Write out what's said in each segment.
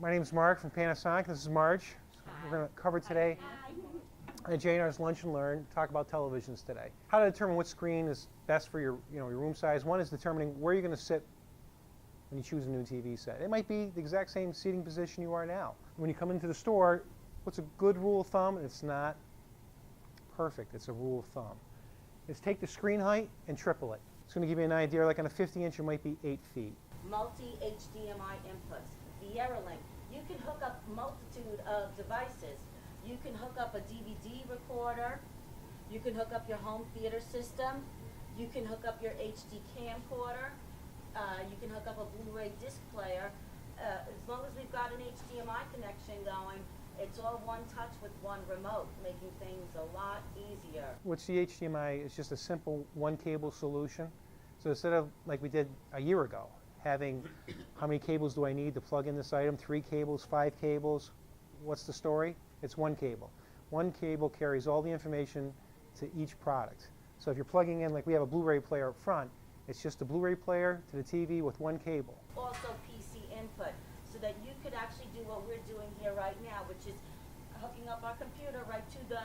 My name is Mark from Panasonic. This is Marge. We're going to cover today at J&R's Lunch and Learn, talk about televisions today. How to determine what screen is best for your room size. One is determining where you're going to sit when you choose a new TV set. It might be the exact same seating position you are now. When you come into the store, what's a good rule of thumb? It's not perfect. It's a rule of thumb. Is take the screen height and triple it. It's going to give you an idea. Like on a 50-inch, it might be 8 feet. Multi-HDMI inputs, VeriLink. You can hook up multitude of devices. You can hook up a DVD recorder. You can hook up your home theater system. You can hook up your HD camcorder. You can hook up a Blu-ray disc player. As long as we've got an HDMI connection going, it's all one touch with one remote, making things a lot easier. What's the HDMI? It's just a simple one-cable solution. So instead of, like we did a year ago, having how many cables do I need to plug in this item, 3 cables, 5 cables, what's the story? It's one cable. One cable carries all the information to each product. So if you're plugging in, like we have a Blu-ray player up front, it's just a Blu-ray player to the TV with one cable. Also PC input, so that you could actually do what we're doing here right now, which is hooking up our computer right to the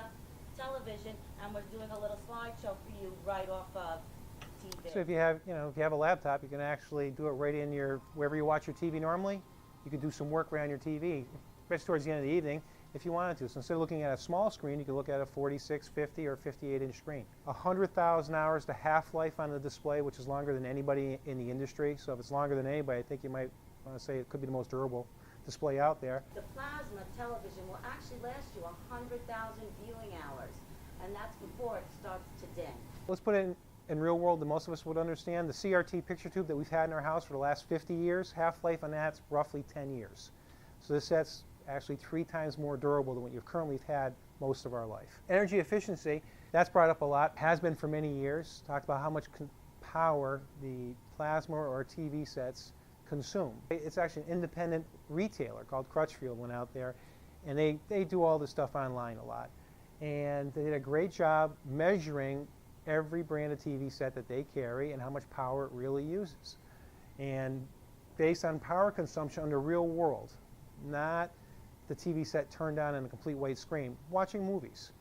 television, and we're doing a little slideshow for you right off of TV. So if you have, if you have a laptop, you can actually do it right in your, wherever you watch your TV normally, you can do some work right on your TV, especially towards the end of the evening, if you wanted to. So instead of looking at a small screen, you can look at a 46, 50, or 58-inch screen. 100,000 hours to half-life on the display, which is longer than anybody in the industry. So if it's longer than anybody, I think you might want to say it could be the most durable display out there. The plasma television will actually last you 100,000 viewing hours, and that's before it starts to dim. Let's put it in real world that most of us would understand. The CRT picture tube that we've had in our house for the last 50 years, half-life on that's roughly 10 years. So this set's actually 3 times more durable than what you've currently had most of our life. Energy efficiency, that's brought up a lot, has been for many years. Talked about how much power the plasma or TV sets consume. It's actually an independent retailer called Crutchfield went out there, and they do all this stuff online a lot. And they did a great job measuring every brand of TV set that they carry and how much power it really uses. And based on power consumption under real world, not the TV set turned on in a complete white screen, watching movies.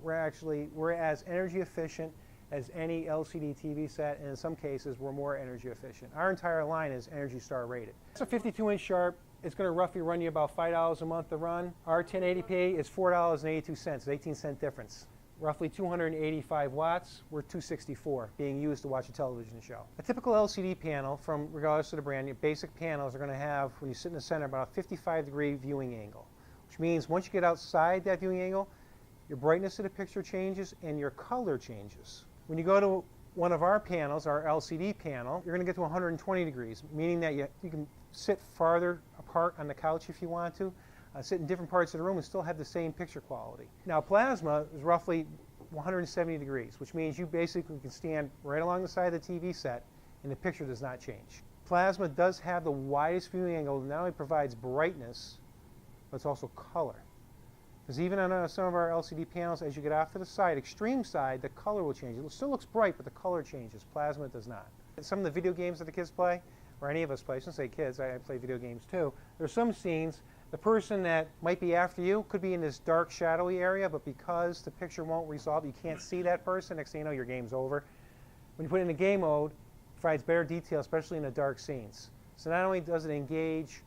We're as energy efficient as any LCD TV set, and in some cases we're more energy efficient. Our entire line is Energy Star rated. It's a 52-inch Sharp. It's going to roughly run you about $5 a month to run. Our 1080p is $4.82, an 18-cent difference. Roughly 285 watts, we're 264 being used to watch a television show. A typical LCD panel, from regardless of the brand, your basic panels are going to have, when you sit in the center, about a 55-degree viewing angle, which means once you get outside that viewing angle, your brightness of the picture changes and your color changes. When you go to one of our panels, our LCD panel, you're going to get to 120 degrees, meaning that you can sit farther apart on the couch if you want to, sit in different parts of the room and still have the same picture quality. Now plasma is roughly 170 degrees, which means you basically can stand right along the side of the TV set and the picture does not change. Plasma does have the widest viewing angle, not only provides brightness, but it's also color. Because even on some of our LCD panels, as you get off to the side, extreme side, the color will change. It still looks bright, but the color changes. Plasma does not. Some of the video games that the kids play, or any of us play, I shouldn't say kids, I play video games too, there's some scenes, the person that might be after you could be in this dark, shadowy area, but because the picture won't resolve, you can't see that person, next thing you know, your game's over. When you put it in the game mode, it provides better detail, especially in the dark scenes. So not only does it engage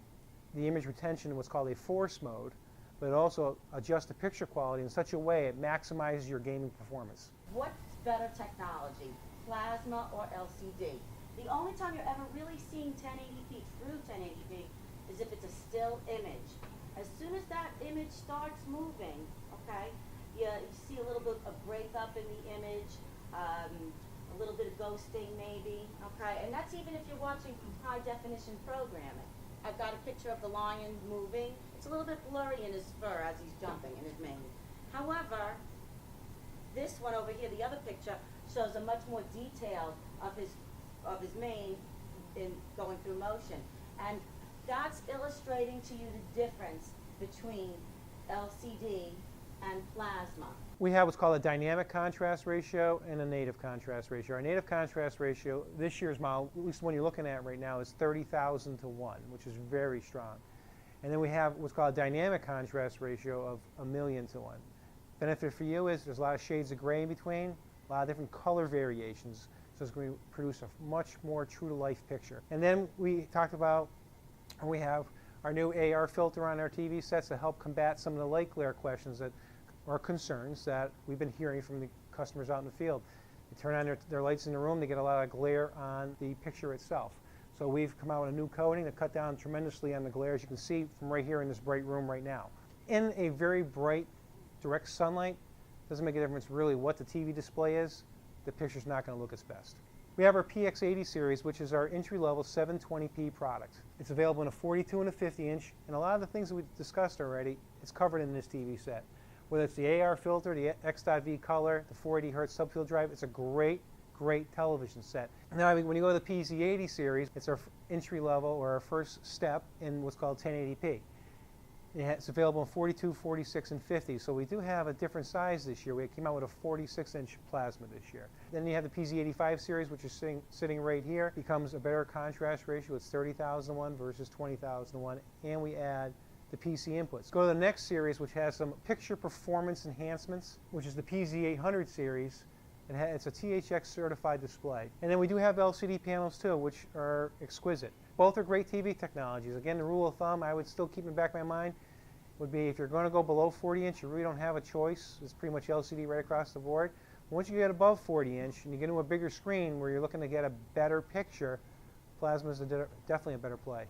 the image retention in what's called a force mode, but it also adjusts the picture quality in such a way it maximizes your gaming performance. What's better technology, plasma or LCD? The only time you're ever really seeing 1080p through 1080p is if it's a still image. As soon as that image starts moving, okay, you see a little bit of breakup in the image, a little bit of ghosting maybe, okay, and that's even if you're watching high definition programming. I've got a picture of the lion moving. It's a little bit blurry in his fur as he's jumping in his mane. However, this one over here, the other picture, shows a much more detail of his mane in going through motion. And that's illustrating to you the difference between LCD and plasma. We have what's called a dynamic contrast ratio and a native contrast ratio. Our native contrast ratio, this year's model, at least the one you're looking at right now, is 30,000 to 1, which is very strong. And then we have what's called a dynamic contrast ratio of 1,000,000 to 1. Benefit for you is there's a lot of shades of gray in between, a lot of different color variations, so it's going to produce a much more true-to-life picture. And then we talked about, we have our new AR filter on our TV sets to help combat some of the light glare questions that or concerns that we've been hearing from the customers out in the field. They turn on their lights in the room, they get a lot of glare on the picture itself. So we've come out with a new coating to cut down tremendously on the glare, as you can see from right here in this bright room right now. In a very bright, direct sunlight, doesn't make a difference really what the TV display is, the picture's not going to look its best. We have our PX80 series, which is our entry-level 720p product. It's available in a 42 and a 50-inch, and a lot of the things that we've discussed already, it's covered in this TV set. Whether it's the AR filter, the X.V color, the 480 Hz subfield drive, it's a great television set. Now, when you go to the PZ80 series, it's our entry level or our first step in what's called 1080p. It's available in 42, 46, and 50. So we do have a different size this year. We came out with a 46-inch plasma this year. Then you have the PZ85 series, which is sitting right here. Becomes a better contrast ratio. It's 30,001 versus 20,001, and we add the PC inputs. Go to the next series, which has some picture performance enhancements, which is the PZ800 series. It's a THX certified display. And then we do have LCD panels too, which are exquisite. Both are great TV technologies. Again, the rule of thumb I would still keep in the back of my mind would be if you're going to go below 40-inch, you really don't have a choice. It's pretty much LCD right across the board. Once you get above 40-inch and you get into a bigger screen where you're looking to get a better picture, plasma is definitely a better play.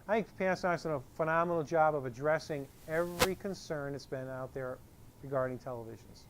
I think Panasonic's done a phenomenal job of addressing every concern that's been out there regarding televisions.